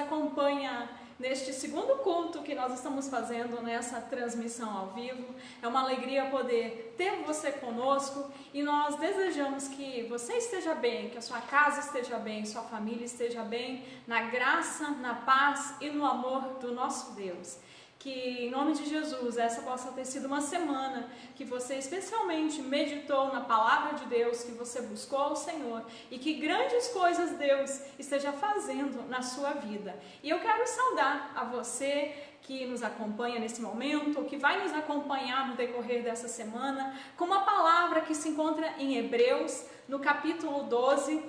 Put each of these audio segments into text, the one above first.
acompanha neste segundo culto que nós estamos fazendo nessa transmissão ao vivo. É uma alegria poder ter você conosco e nós desejamos que você esteja bem, que a sua casa esteja bem, sua família esteja bem, na graça, na paz e no amor do nosso Deus. Que em nome de Jesus essa possa ter sido uma semana que você especialmente meditou na palavra de Deus, que você buscou o Senhor e que grandes coisas Deus esteja fazendo na sua vida. E eu quero saudar a você que nos acompanha nesse momento, ou que vai nos acompanhar no decorrer dessa semana, com uma palavra que se encontra em Hebreus, no capítulo 12,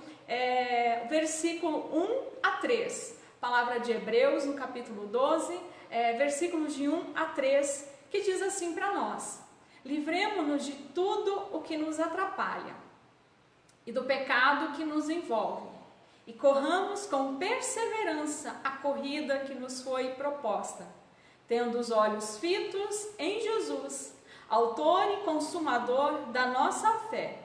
versículo 1 a 3. Palavra de Hebreus, no capítulo 12, versículos de 1 a 3, que diz assim para nós: livremo-nos de tudo o que nos atrapalha e do pecado que nos envolve, e corramos com perseverança a corrida que nos foi proposta, tendo os olhos fitos em Jesus, autor e consumador da nossa fé.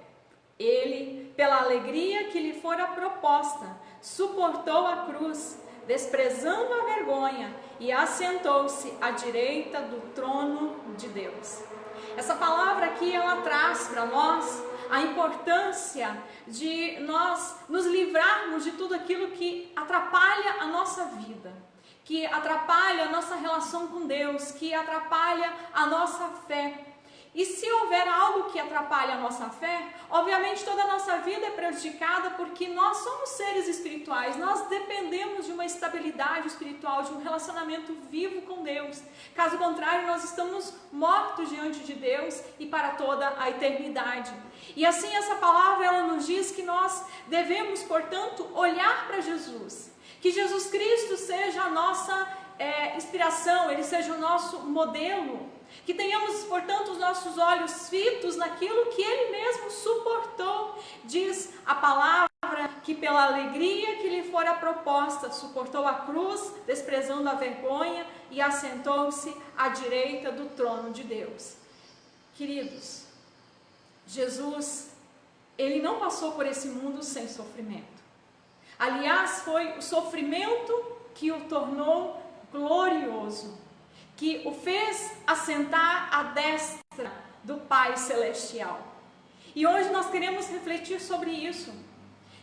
Ele, pela alegria que lhe fora proposta, suportou a cruz, desprezando a vergonha, e assentou-se à direita do trono de Deus. Essa palavra aqui, ela traz para nós a importância de nós nos livrarmos de tudo aquilo que atrapalha a nossa vida, que atrapalha a nossa relação com Deus, que atrapalha a nossa fé. E se houver algo que atrapalha a nossa fé, obviamente toda a nossa vida é prejudicada, porque nós somos seres espirituais, nós dependemos de uma estabilidade espiritual, de um relacionamento vivo com Deus. Caso contrário, nós estamos mortos diante de Deus e para toda a eternidade. E assim essa palavra, ela nos diz que nós devemos, portanto, olhar para Jesus, que Jesus Cristo seja a nossa inspiração, Ele seja o nosso modelo, que tenhamos, portanto, os nossos olhos fitos naquilo que Ele mesmo suportou. Diz a palavra que pela alegria que lhe fora proposta, suportou a cruz, desprezando a vergonha, e assentou-se à direita do trono de Deus. Queridos, Jesus, Ele não passou por esse mundo sem sofrimento. Aliás, foi o sofrimento que o tornou glorioso, que o fez assentar à destra do Pai Celestial. E hoje nós queremos refletir sobre isso.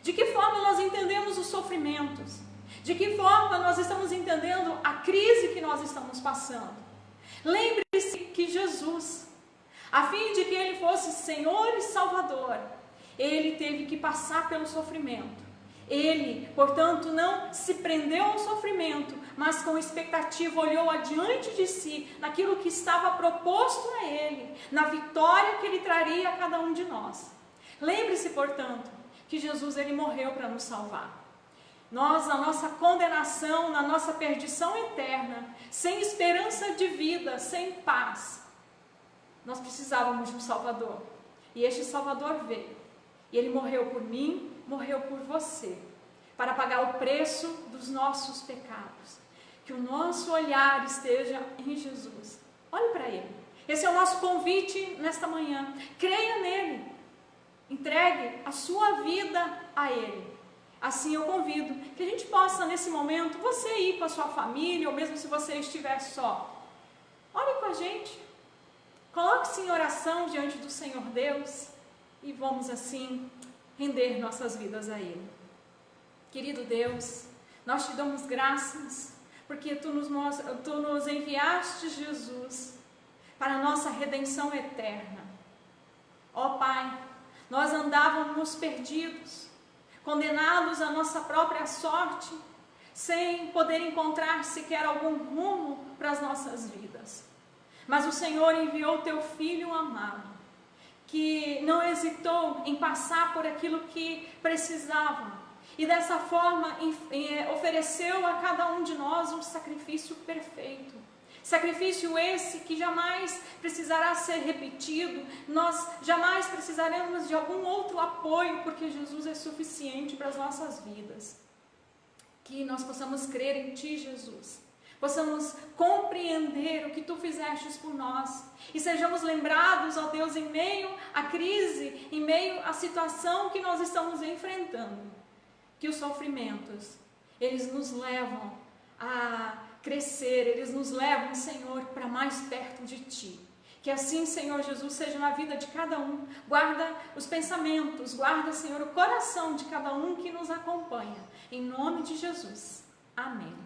De que forma nós entendemos os sofrimentos? De que forma nós estamos entendendo a crise que nós estamos passando? Lembre-se que Jesus, a fim de que Ele fosse Senhor e Salvador, Ele teve que passar pelo sofrimento. Ele, portanto, não se prendeu ao sofrimento, mas com expectativa olhou adiante de si, naquilo que estava proposto a Ele, na vitória que Ele traria a cada um de nós. Lembre-se, portanto, que Jesus, Ele morreu para nos salvar. Nós, na nossa condenação, na nossa perdição eterna, sem esperança de vida, sem paz, nós precisávamos de um Salvador. E este Salvador veio. E Ele morreu por mim, morreu por você, para pagar o preço dos nossos pecados. Que o nosso olhar esteja em Jesus. Olhe para Ele. Esse é o nosso convite nesta manhã. Creia nele. Entregue a sua vida a Ele. Assim eu convido que a gente possa, nesse momento, você ir com a sua família, ou mesmo se você estiver só, ore com a gente. Coloque-se em oração diante do Senhor Deus e vamos assim render nossas vidas a Ele. Querido Deus, nós te damos graças porque Tu nos enviaste Jesus para a nossa redenção eterna. Ó Pai, nós andávamos perdidos, condenados à nossa própria sorte, sem poder encontrar sequer algum rumo para as nossas vidas. Mas o Senhor enviou Teu Filho amado, que não hesitou em passar por aquilo que precisava, e dessa forma ofereceu a cada um de nós um sacrifício perfeito. Sacrifício esse que jamais precisará ser repetido, nós jamais precisaremos de algum outro apoio, porque Jesus é suficiente para as nossas vidas. Que nós possamos crer em Ti, Jesus, possamos compreender o que Tu fizestes por nós, e sejamos lembrados, ó Deus, em meio à crise, em meio à situação que nós estamos enfrentando, que os sofrimentos, eles nos levam a crescer, eles nos levam, Senhor, para mais perto de Ti. Que assim, Senhor Jesus, seja na vida de cada um. Guarda os pensamentos, guarda, Senhor, o coração de cada um que nos acompanha. Em nome de Jesus. Amém.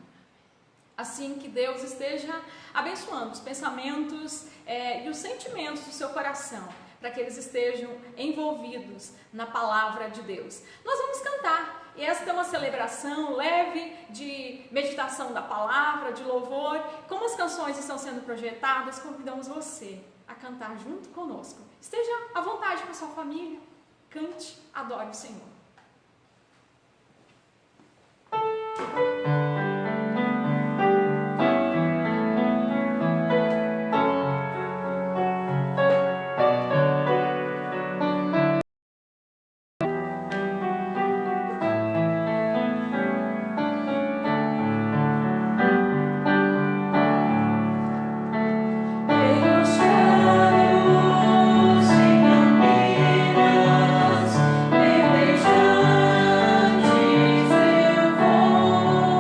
Assim que Deus esteja abençoando os pensamentos e os sentimentos do seu coração, para que eles estejam envolvidos na palavra de Deus. Nós vamos cantar. E esta é uma celebração leve de meditação da palavra, de louvor. Como as canções estão sendo projetadas, convidamos você a cantar junto conosco. Esteja à vontade com a sua família. Cante, adore o Senhor. Velejante eu vou.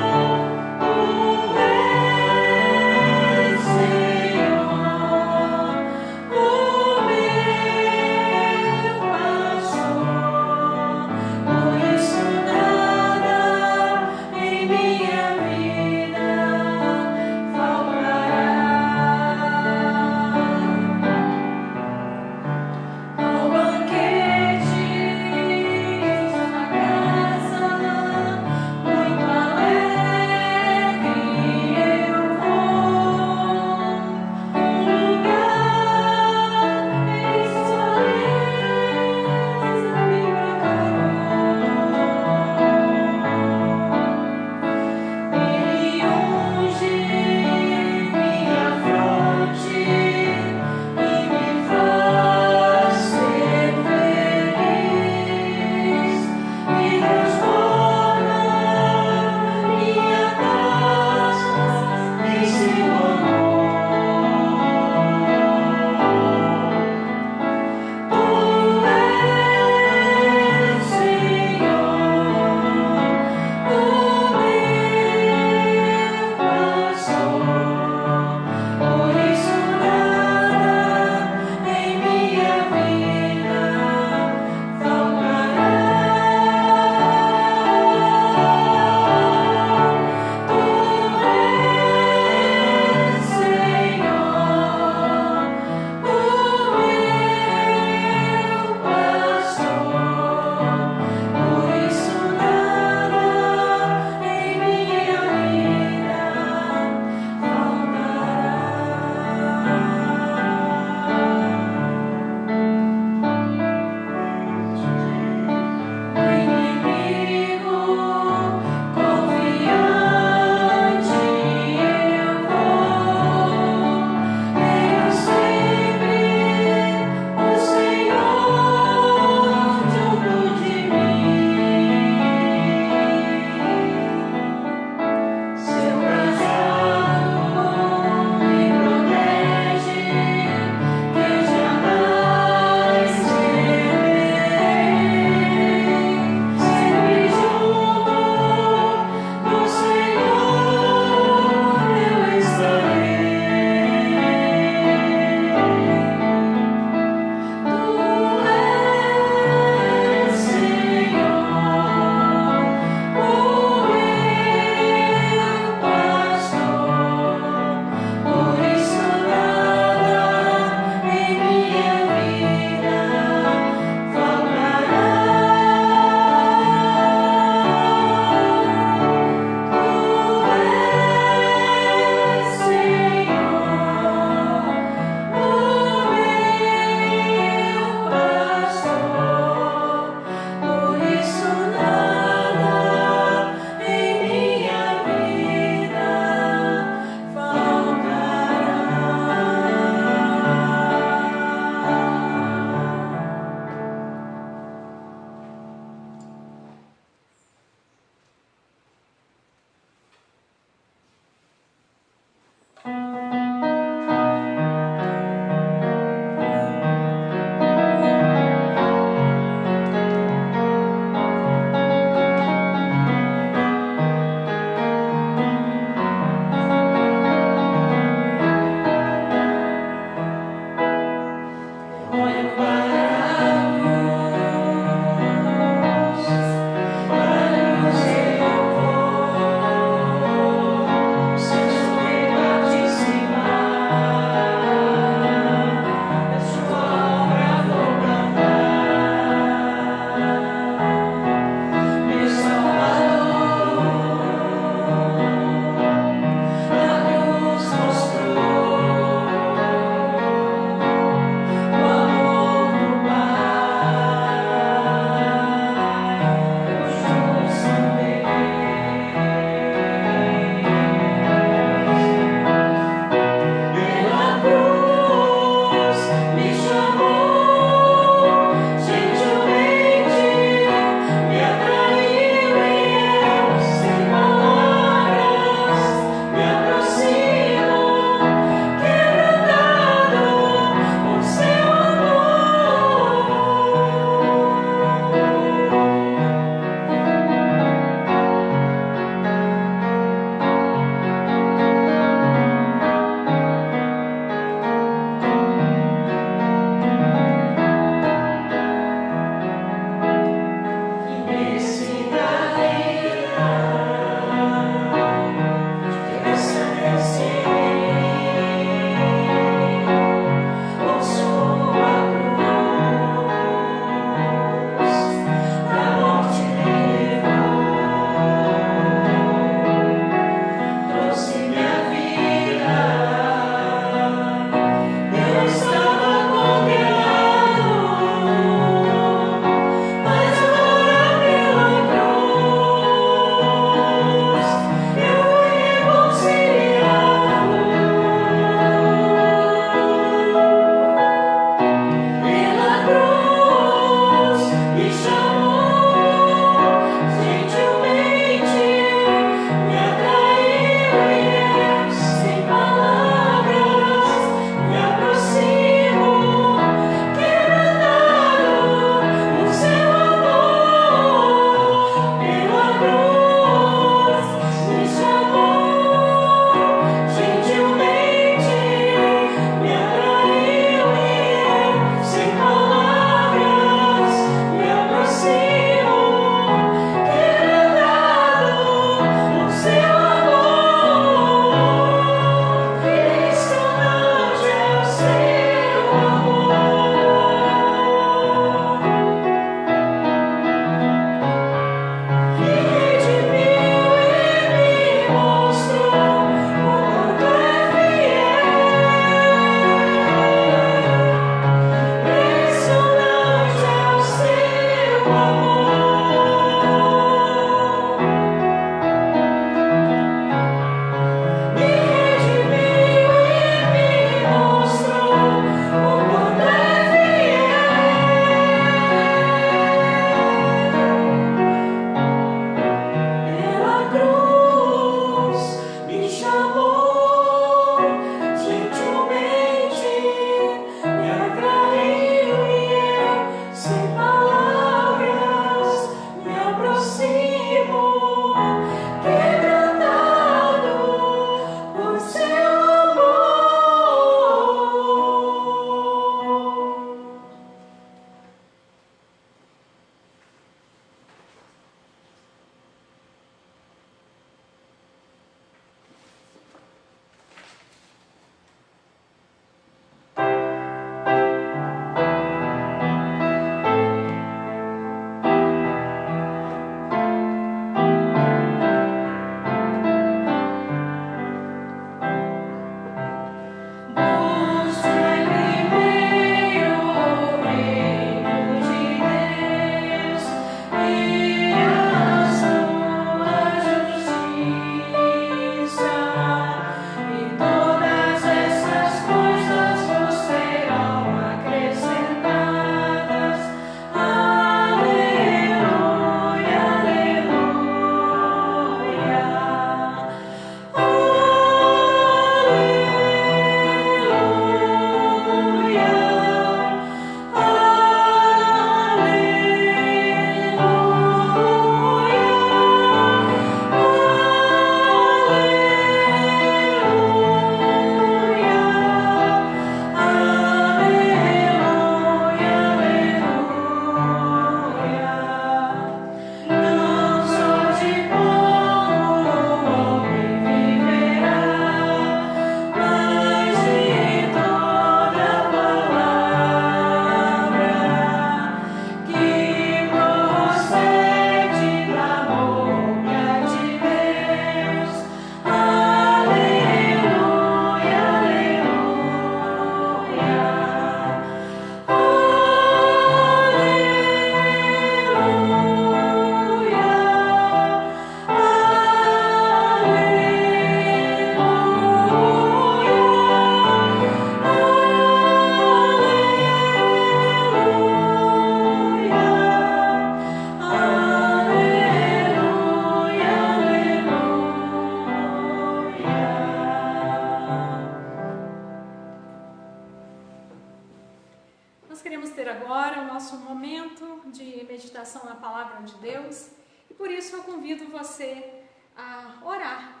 agora o nosso momento de meditação na Palavra de Deus e por isso eu convido você a orar.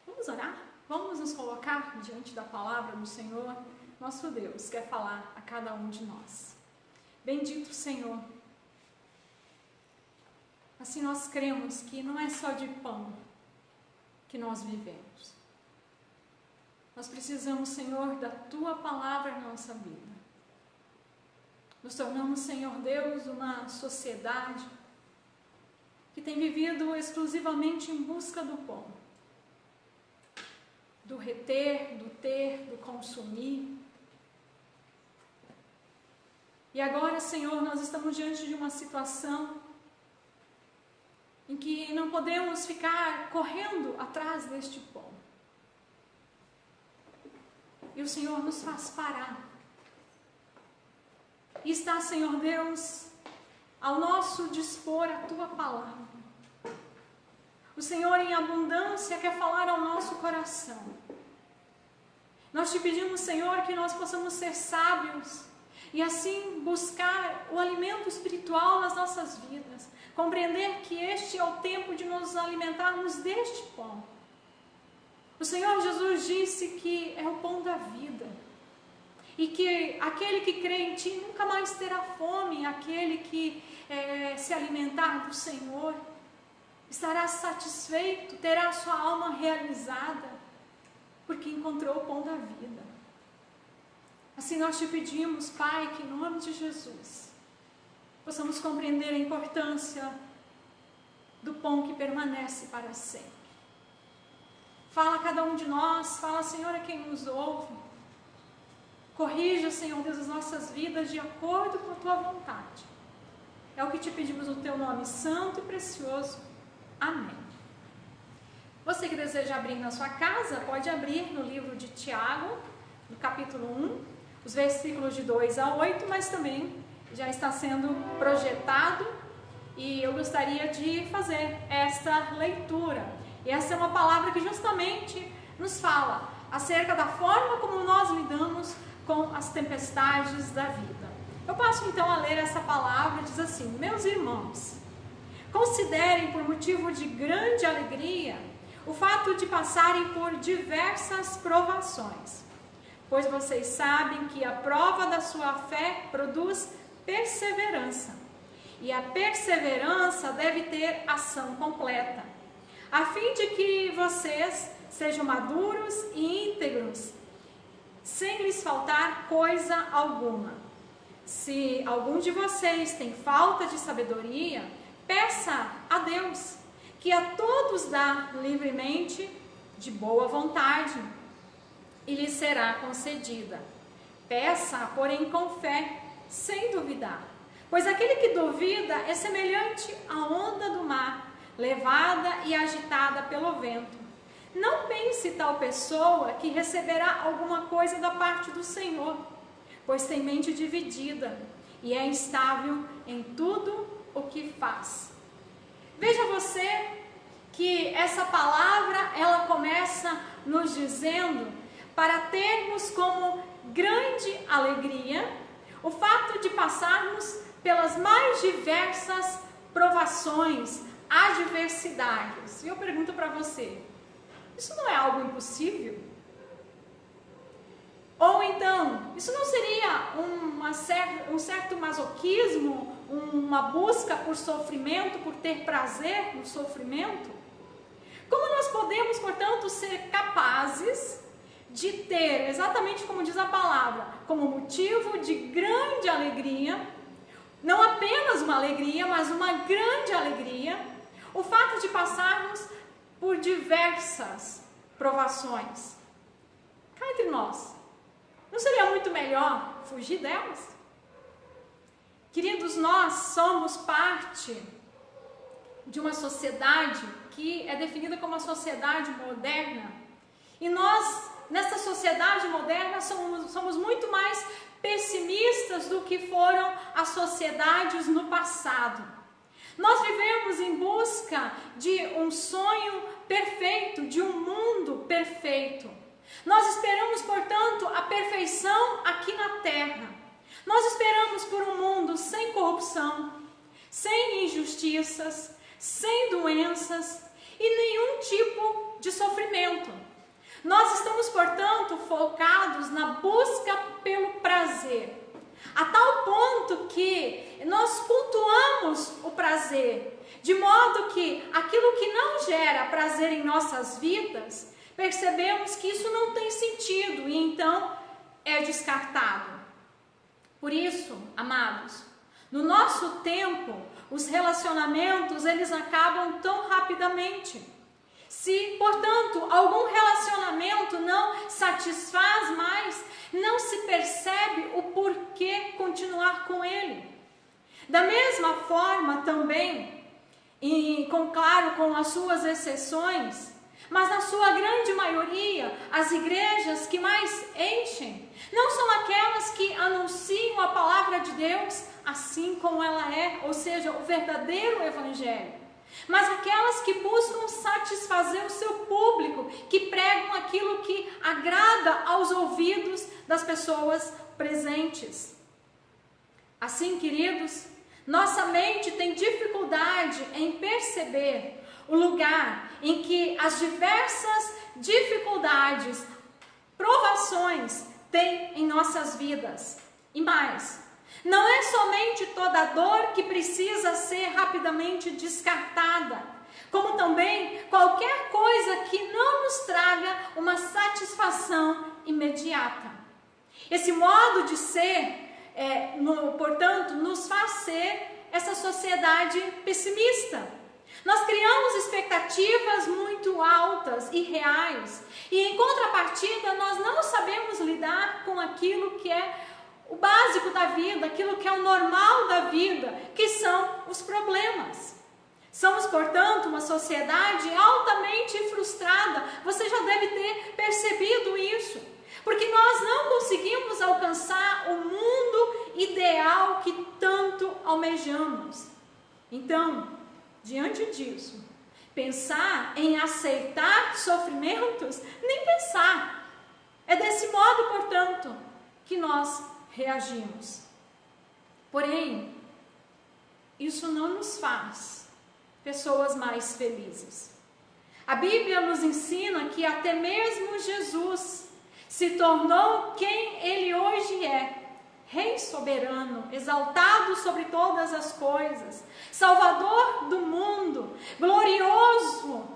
Vamos orar? Vamos nos colocar diante da Palavra do Senhor. Nosso Deus quer falar a cada um de nós. Bendito Senhor. Assim nós cremos que não é só de pão que nós vivemos. Nós precisamos, Senhor, da Tua Palavra em nossa vida. Nos tornamos, Senhor Deus, uma sociedade que tem vivido exclusivamente em busca do pão. Do reter, do ter, do consumir. E agora, Senhor, nós estamos diante de uma situação em que não podemos ficar correndo atrás deste pão. E o Senhor nos faz parar. E está, Senhor Deus, ao nosso dispor a Tua Palavra. O Senhor em abundância quer falar ao nosso coração. Nós te pedimos, Senhor, que nós possamos ser sábios e assim buscar o alimento espiritual nas nossas vidas. Compreender que este é o tempo de nos alimentarmos deste pão. O Senhor Jesus disse que é o pão da vida. E que aquele que crê em Ti nunca mais terá fome. Aquele que se alimentar do Senhor estará satisfeito, terá a sua alma realizada, porque encontrou o pão da vida. Assim nós te pedimos, Pai, que em nome de Jesus possamos compreender a importância do pão que permanece para sempre. Fala a cada um de nós, fala, Senhor, a quem nos ouve. Corrija, Senhor Deus, as nossas vidas de acordo com a Tua vontade. É o que te pedimos no Teu nome santo e precioso. Amém. Você que deseja abrir na sua casa, pode abrir no livro de Tiago, no capítulo 1, os versículos de 2 a 8, mas também já está sendo projetado e eu gostaria de fazer esta leitura. E essa é uma palavra que justamente nos fala acerca da forma como nós lidamos com as tempestades da vida. Eu passo então a ler essa palavra, diz assim: meus irmãos, considerem por motivo de grande alegria o fato de passarem por diversas provações, pois vocês sabem que a prova da sua fé produz perseverança, e a perseverança deve ter ação completa, a fim de que vocês sejam maduros e íntegros, sem lhes faltar coisa alguma. Se algum de vocês tem falta de sabedoria, peça a Deus, que a todos dá livremente, de boa vontade, e lhe será concedida. Peça, porém, com fé, sem duvidar, pois aquele que duvida é semelhante à onda do mar, levada e agitada pelo vento. Não pense tal pessoa que receberá alguma coisa da parte do Senhor, pois tem mente dividida e é instável em tudo o que faz. Veja você que essa palavra, ela começa nos dizendo para termos como grande alegria o fato de passarmos pelas mais diversas provações, adversidades. E eu pergunto para você, isso não é algo impossível? Ou então, isso não seria um certo masoquismo, uma busca por sofrimento, por ter prazer no sofrimento? Como nós podemos, portanto, ser capazes de ter, exatamente como diz a palavra, como motivo de grande alegria, não apenas uma alegria, mas uma grande alegria, o fato de passarmos por diversas provações? Cá entre nós, não seria muito melhor fugir delas? Queridos, nós somos parte de uma sociedade que é definida como uma sociedade moderna. E nós, nessa sociedade moderna, somos muito mais pessimistas do que foram as sociedades no passado. Nós vivemos em busca de um sonho perfeito, de um mundo perfeito. Nós esperamos, portanto, a perfeição aqui na terra. Nós esperamos por um mundo sem corrupção, sem injustiças, sem doenças e nenhum tipo de sofrimento. Nós estamos, portanto, focados na busca pelo prazer, a tal ponto que nós cultuamos o prazer, de modo que aquilo que não gera prazer em nossas vidas, percebemos que isso não tem sentido e então é descartado. Por isso, amados, no nosso tempo, os relacionamentos, eles acabam tão rapidamente. Se, portanto, algum relacionamento não satisfaz mais, não se percebe o porquê continuar com ele. Da mesma forma também, claro, com as suas exceções, mas na sua grande maioria, as igrejas que mais enchem não são aquelas que anunciam a palavra de Deus assim como ela é, ou seja, o verdadeiro evangelho, mas aquelas que buscam satisfazer o seu público, que pregam aquilo que agrada aos ouvidos das pessoas presentes. Assim, queridos, nossa mente tem dificuldade em perceber o lugar em que as diversas dificuldades, provações têm em nossas vidas. E mais, não é somente toda dor que precisa ser rapidamente descartada, como também qualquer coisa que não nos traga uma satisfação imediata. Esse modo de ser, portanto, nos faz ser essa sociedade pessimista. Nós criamos expectativas muito altas e reais, e em contrapartida nós não sabemos lidar com aquilo que é o básico da vida, aquilo que é o normal da vida, que são os problemas. Somos, portanto, uma sociedade altamente frustrada. Você já deve ter percebido isso, porque nós não conseguimos alcançar o mundo ideal que tanto almejamos. Então, diante disso, pensar em aceitar sofrimentos, nem pensar. É desse modo, portanto, que nós reagimos. Porém, isso não nos faz pessoas mais felizes. A Bíblia nos ensina que até mesmo Jesus se tornou quem Ele hoje é. Rei soberano, exaltado sobre todas as coisas, Salvador do mundo, glorioso,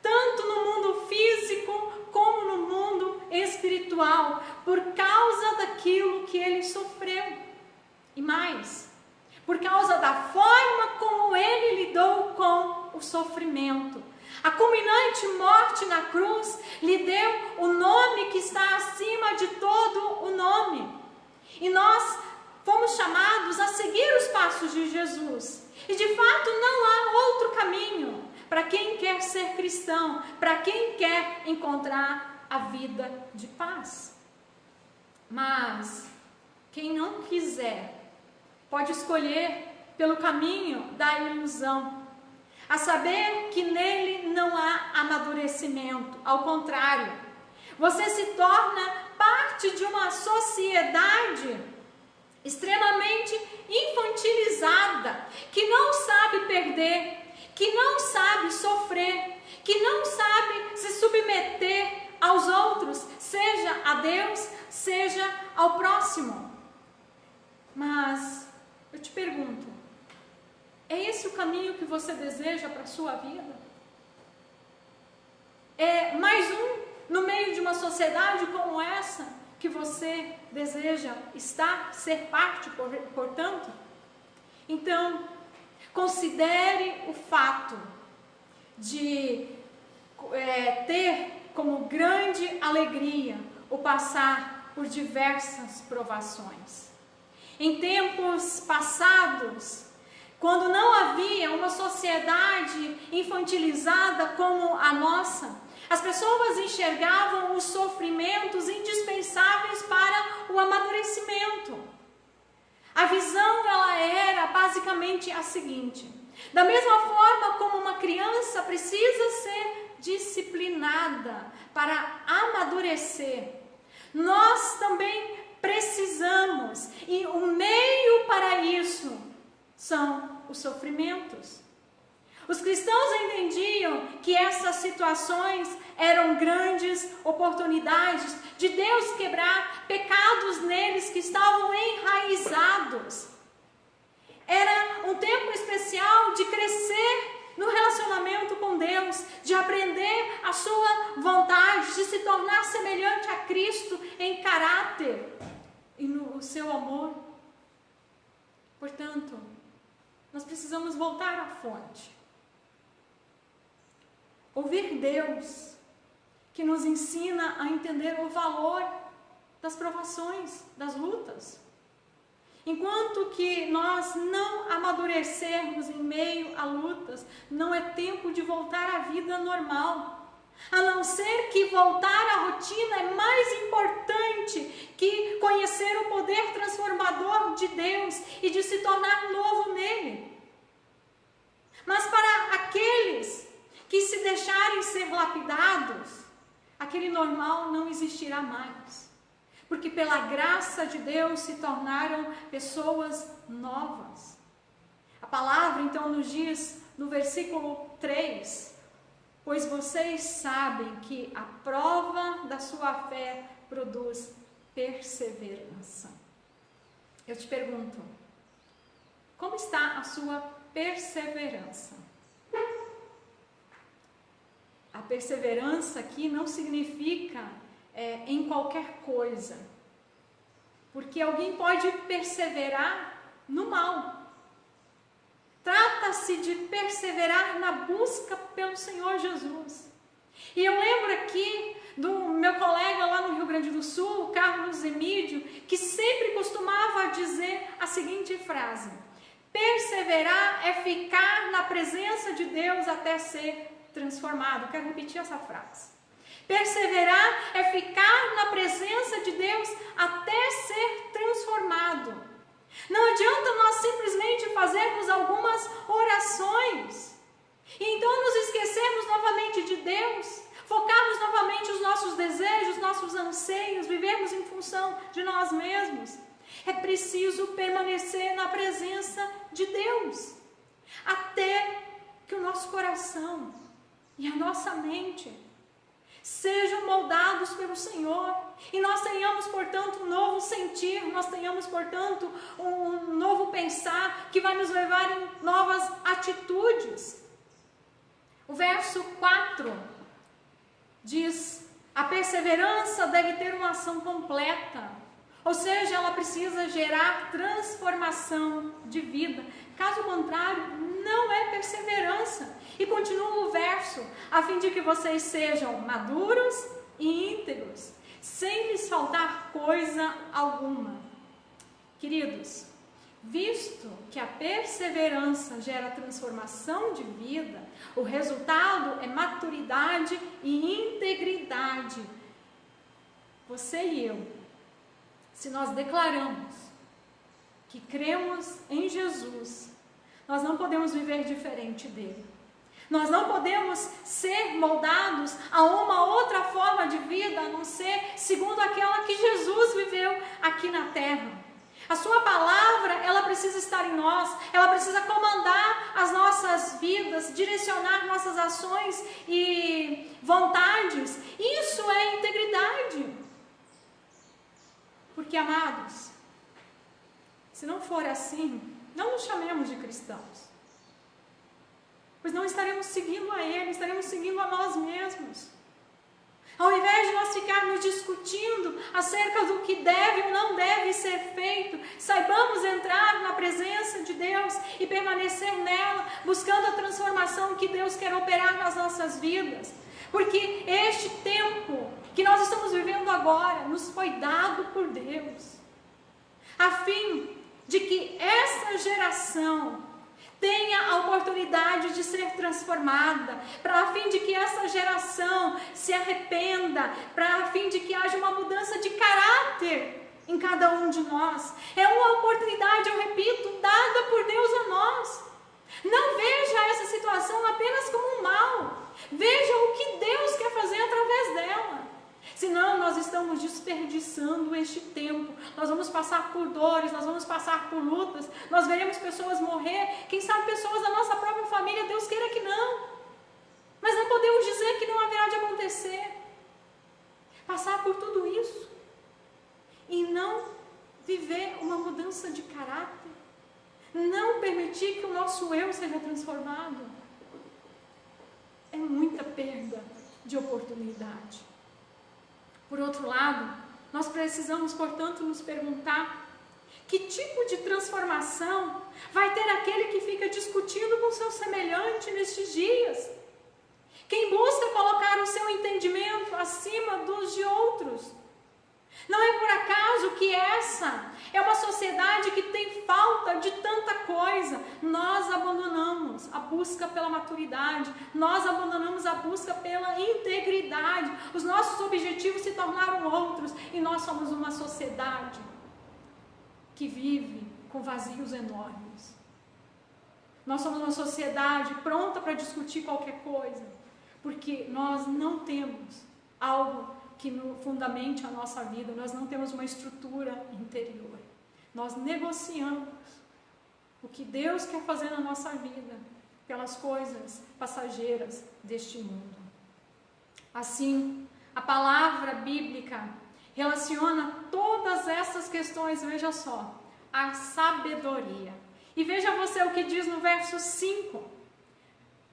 tanto no mundo físico como no mundo espiritual, por causa daquilo que Ele sofreu. E mais, por causa da forma como Ele lidou com o sofrimento. A culminante morte na cruz lhe deu o nome que está acima de todo o nome. E nós fomos chamados a seguir os passos de Jesus. E de fato não há outro caminho para quem quer ser cristão, para quem quer encontrar a vida de paz. Mas quem não quiser pode escolher pelo caminho da ilusão, a saber que nele não há amadurecimento. Ao contrário, você se torna parte de uma sociedade extremamente infantilizada, que não sabe perder, que não sabe sofrer, que não sabe se submeter aos outros, seja a Deus, seja ao próximo. Mas eu te pergunto, é esse o caminho que você deseja para a sua vida? É mais um no meio de uma sociedade como essa que você deseja estar, ser parte, portanto? Então, considere o fato de ter como grande alegria o passar por diversas provações. Em tempos passados, quando não havia uma sociedade infantilizada como a nossa, as pessoas enxergavam os sofrimentos indispensáveis para o amadurecimento. A visão ela era basicamente a seguinte: da mesma forma como uma criança precisa ser disciplinada para amadurecer, nós também precisamos. E o meio para isso são os sofrimentos. Os cristãos entendiam que essas situações eram grandes oportunidades de Deus quebrar pecados neles que estavam enraizados. Era um tempo especial de crescer no relacionamento com Deus, de aprender a sua vontade, de se tornar semelhante a Cristo em caráter e no seu amor. Portanto, nós precisamos voltar à fonte. Ouvir Deus, que nos ensina a entender o valor das provações, das lutas. Enquanto que nós não amadurecermos em meio a lutas, não é tempo de voltar à vida normal. A não ser que voltar à rotina é mais importante que conhecer o poder transformador de Deus e de se tornar novo nele. Mas para aqueles que se deixarem ser lapidados, aquele normal não existirá mais. Porque pela graça de Deus se tornaram pessoas novas. A palavra então nos diz no versículo 3, pois vocês sabem que a prova da sua fé produz perseverança. Eu te pergunto, como está a sua perseverança? A perseverança aqui não significa em qualquer coisa, porque alguém pode perseverar no mal. Trata-se de perseverar na busca pelo Senhor Jesus. E eu lembro aqui do meu colega lá no Rio Grande do Sul, o Carlos Emídio, que sempre costumava dizer a seguinte frase: perseverar é ficar na presença de Deus até ser transformado. Eu quero repetir essa frase. Perseverar é ficar na presença de Deus até ser transformado. Não adianta nós simplesmente fazermos algumas orações e então nos esquecermos novamente de Deus, focarmos novamente os nossos desejos, nossos anseios, vivermos em função de nós mesmos. É preciso permanecer na presença de Deus até que o nosso coração e a nossa mente sejam moldados pelo Senhor e nós tenhamos, portanto, um novo sentir, nós tenhamos, portanto, um novo pensar que vai nos levar em novas atitudes. O verso 4 diz: a perseverança deve ter uma ação completa, ou seja, ela precisa gerar transformação de vida. Caso contrário, não é perseverança. E continua o verso: a fim de que vocês sejam maduros e íntegros, sem lhes faltar coisa alguma. Queridos, visto que a perseverança gera transformação de vida, o resultado é maturidade e integridade. Você e eu, se nós declaramos que cremos em Jesus, nós não podemos viver diferente dele. Nós não podemos ser moldados a uma outra forma de vida, a não ser segundo aquela que Jesus viveu aqui na terra. A sua palavra, ela precisa estar em nós, ela precisa comandar as nossas vidas, direcionar nossas ações e vontades. Isso é integridade. Porque, amados, se não for assim, não nos chamemos de cristãos. Pois não estaremos seguindo a Ele, estaremos seguindo a nós mesmos. Ao invés de nós ficarmos discutindo acerca do que deve ou não deve ser feito, saibamos entrar na presença de Deus e permanecer nela, buscando a transformação que Deus quer operar nas nossas vidas. Porque este tempo que nós estamos vivendo agora nos foi dado por Deus, a fim de que essa geração tenha a oportunidade de ser transformada, a fim de que essa geração se arrependa, a fim de que haja uma mudança de caráter em cada um de nós. É uma oportunidade, eu repito, dada por Deus a nós. Não veja essa situação apenas como um mal. Veja o que Deus quer fazer através dela. Senão nós estamos desperdiçando este tempo, nós vamos passar por dores, nós vamos passar por lutas, nós veremos pessoas morrer, quem sabe pessoas da nossa própria família, Deus queira que não. Mas não podemos dizer que não haverá de acontecer. Passar por tudo isso e não viver uma mudança de caráter, não permitir que o nosso eu seja transformado, é muita perda de oportunidade. Por outro lado, nós precisamos, portanto, nos perguntar que tipo de transformação vai ter aquele que fica discutindo com seu semelhante nestes dias? Quem busca colocar o seu entendimento acima dos de outros. Não é por acaso que essa é uma sociedade que tem falta de tanta coisa. Nós abandonamos a busca pela maturidade, nós abandonamos a busca pela integridade. Os nossos objetivos se tornaram outros e nós somos uma sociedade que vive com vazios enormes. Nós somos uma sociedade pronta para discutir qualquer coisa, porque nós não temos algo que fundamente a nossa vida, nós não temos uma estrutura interior. Nós negociamos o que Deus quer fazer na nossa vida pelas coisas passageiras deste mundo. Assim, a palavra bíblica relaciona todas essas questões, veja só, a sabedoria. E veja você o que diz no verso 5.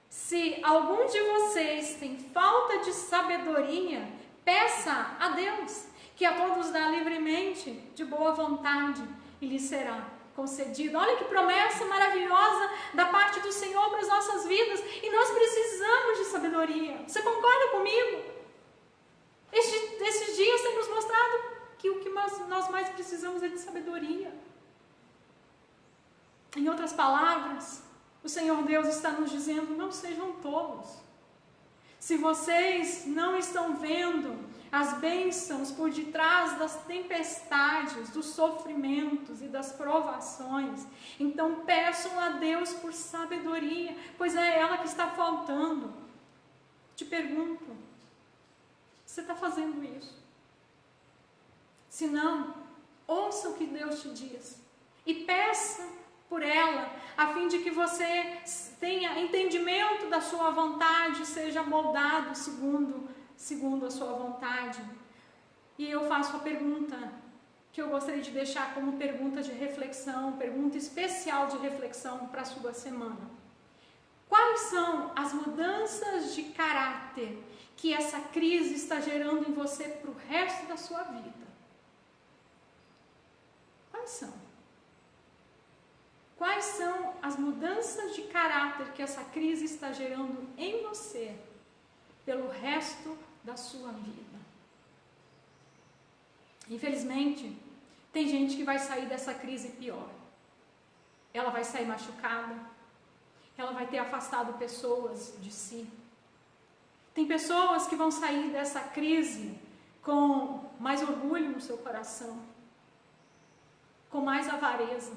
Se algum de vocês tem falta de sabedoria, peça a Deus, que a todos dá livremente, de boa vontade, e lhe será concedido. Olha que promessa maravilhosa da parte do Senhor para as nossas vidas. E nós precisamos de sabedoria. Você concorda comigo? Esses dias têm nos mostrado que o que nós mais precisamos é de sabedoria. Em outras palavras, o Senhor Deus está nos dizendo: não sejam tolos. Se vocês não estão vendo as bênçãos por detrás das tempestades, dos sofrimentos e das provações, então peçam a Deus por sabedoria, pois é ela que está faltando. Te pergunto, você está fazendo isso? Se não, ouça o que Deus te diz e peça por ela, a fim de que você tenha entendimento da sua vontade, seja moldado segundo a sua vontade. E eu faço a pergunta que eu gostaria de deixar como pergunta de reflexão, pergunta especial de reflexão para a sua semana. Quais são as mudanças de caráter que essa crise está gerando em você para o resto da sua vida? Quais são? Quais são as mudanças de caráter que essa crise está gerando em você pelo resto da sua vida? Infelizmente, tem gente que vai sair dessa crise pior. Ela vai sair machucada, ela vai ter afastado pessoas de si. Tem pessoas que vão sair dessa crise com mais orgulho no seu coração, com mais avareza.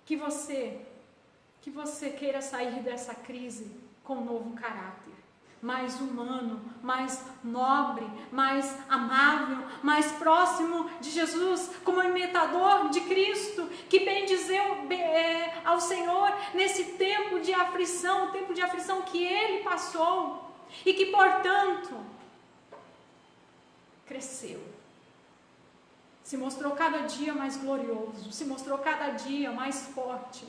Que você queira sair dessa crise com um novo caráter, mais humano, mais nobre, mais amável, mais próximo de Jesus, como imitador de Cristo, que bendizeu ao Senhor nesse tempo de aflição, o tempo de aflição que Ele passou, e que, portanto, cresceu. Se mostrou cada dia mais glorioso, se mostrou cada dia mais forte,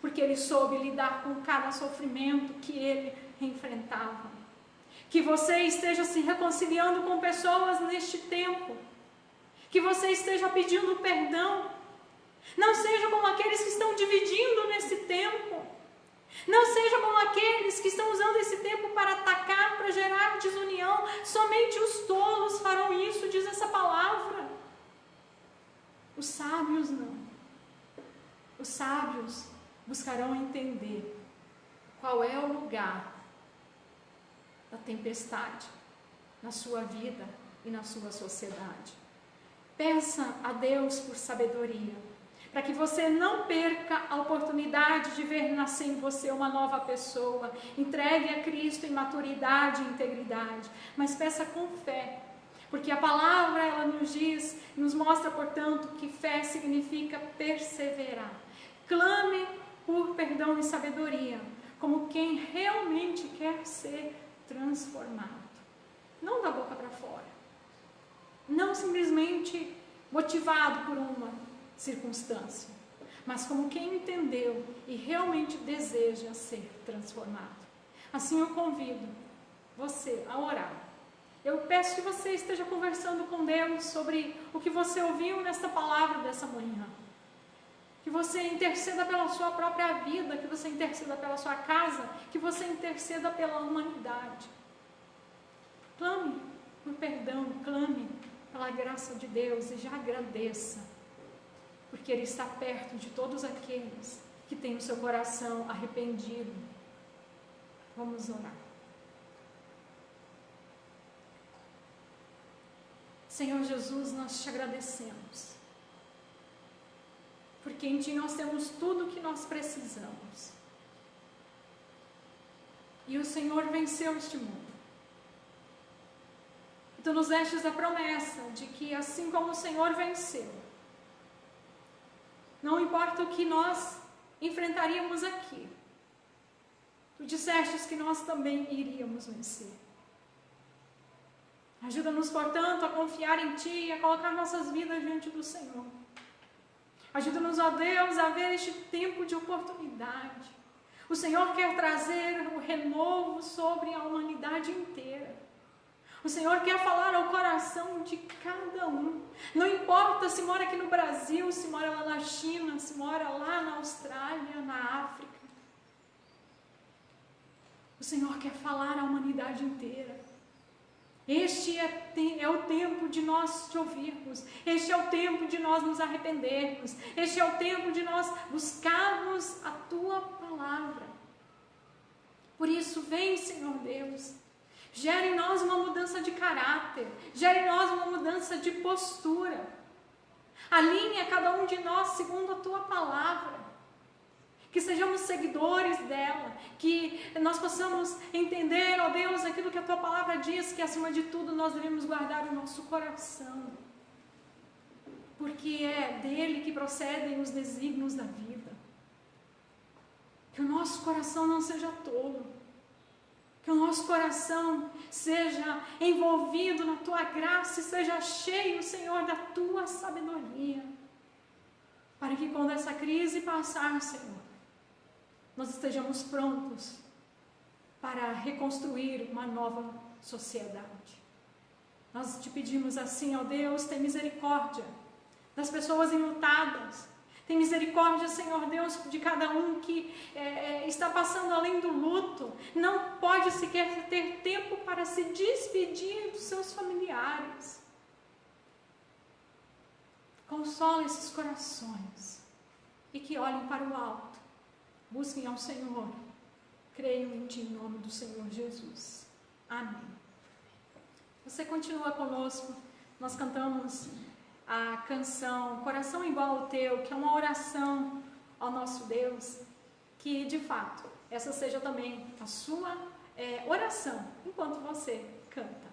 porque ele soube lidar com cada sofrimento que ele enfrentava. Que você esteja se reconciliando com pessoas neste tempo, que você esteja pedindo perdão. Não seja como aqueles que estão dividindo nesse tempo, não seja como aqueles que estão usando esse tempo para atacar, para gerar desunião. Somente os tolos farão isso, diz essa palavra. Os sábios não. Os sábios buscarão entender qual é o lugar da tempestade na sua vida e na sua sociedade. Peça a Deus por sabedoria, para que você não perca a oportunidade de ver nascer em você uma nova pessoa, entregue a Cristo em maturidade e integridade, mas peça com fé, Porque a palavra, ela nos diz, nos mostra, portanto, que fé significa perseverar. Clame por perdão e sabedoria, como quem realmente quer ser transformado. Não da boca para fora. Não simplesmente motivado por uma circunstância, mas como quem entendeu e realmente deseja ser transformado. Assim eu convido você a orar. Eu peço que você esteja conversando com Deus sobre o que você ouviu nesta palavra dessa manhã. Que você interceda pela sua própria vida, que você interceda pela sua casa, que você interceda pela humanidade. Clame por perdão, clame pela graça de Deus e já agradeça, porque Ele está perto de todos aqueles que têm o seu coração arrependido. Vamos orar. Senhor Jesus, nós te agradecemos, porque em Ti nós temos tudo o que nós precisamos. E o Senhor venceu este mundo. E Tu nos destes a promessa de que assim como o Senhor venceu, não importa o que nós enfrentaríamos aqui, Tu dissestes que nós também iríamos vencer. Ajuda-nos, portanto, a confiar em Ti e a colocar nossas vidas diante do Senhor. Ajuda-nos, ó Deus, a ver este tempo de oportunidade. O Senhor quer trazer o renovo sobre a humanidade inteira. O Senhor quer falar ao coração de cada um. Não importa se mora aqui no Brasil, se mora lá na China, se mora lá na Austrália, na África. O Senhor quer falar à humanidade inteira. Este é o tempo de nós te ouvirmos. Este é o tempo de nós nos arrependermos. Este é o tempo de nós buscarmos a Tua palavra. Por isso, vem, Senhor Deus. Gera em nós uma mudança de caráter. Gera em nós uma mudança de postura. Alinha cada um de nós segundo a Tua palavra. Que sejamos seguidores dela, que nós possamos entender, ó Deus, aquilo que a Tua palavra diz, que acima de tudo nós devemos guardar o nosso coração, porque é dele que procedem os desígnios da vida. Que o nosso coração não seja tolo, que o nosso coração seja envolvido na Tua graça e seja cheio, Senhor, da Tua sabedoria, para que quando essa crise passar, Senhor, nós estejamos prontos para reconstruir uma nova sociedade. Nós te pedimos assim, ó Deus, tem misericórdia das pessoas enlutadas. Tem misericórdia, Senhor Deus, de cada um que está passando além do luto. Não pode sequer ter tempo para se despedir dos seus familiares. Consola esses corações e que olhem para o alto. Busquem ao Senhor, creiam em Ti, em nome do Senhor Jesus. Amém. Você continua conosco, nós cantamos a canção Coração Igual ao Teu, que é uma oração ao nosso Deus, que de fato, essa seja também a sua oração, enquanto você canta.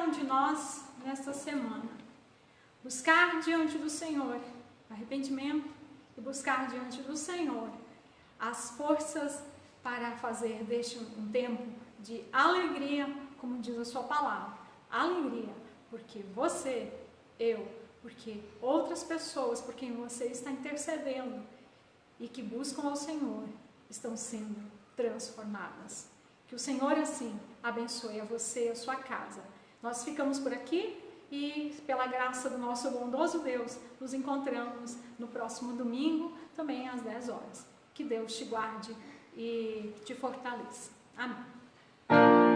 um de nós nesta semana buscar diante do Senhor arrependimento e buscar diante do Senhor as forças para fazer deste um tempo de alegria, como diz a sua palavra. Alegria, porque você, eu, porque outras pessoas por quem você está intercedendo e que buscam ao Senhor estão sendo transformadas. Que o Senhor assim abençoe a você e a sua casa. Nós ficamos por aqui e pela graça do nosso bondoso Deus nos encontramos no próximo domingo, também às 10 horas. Que Deus te guarde e te fortaleça. Amém.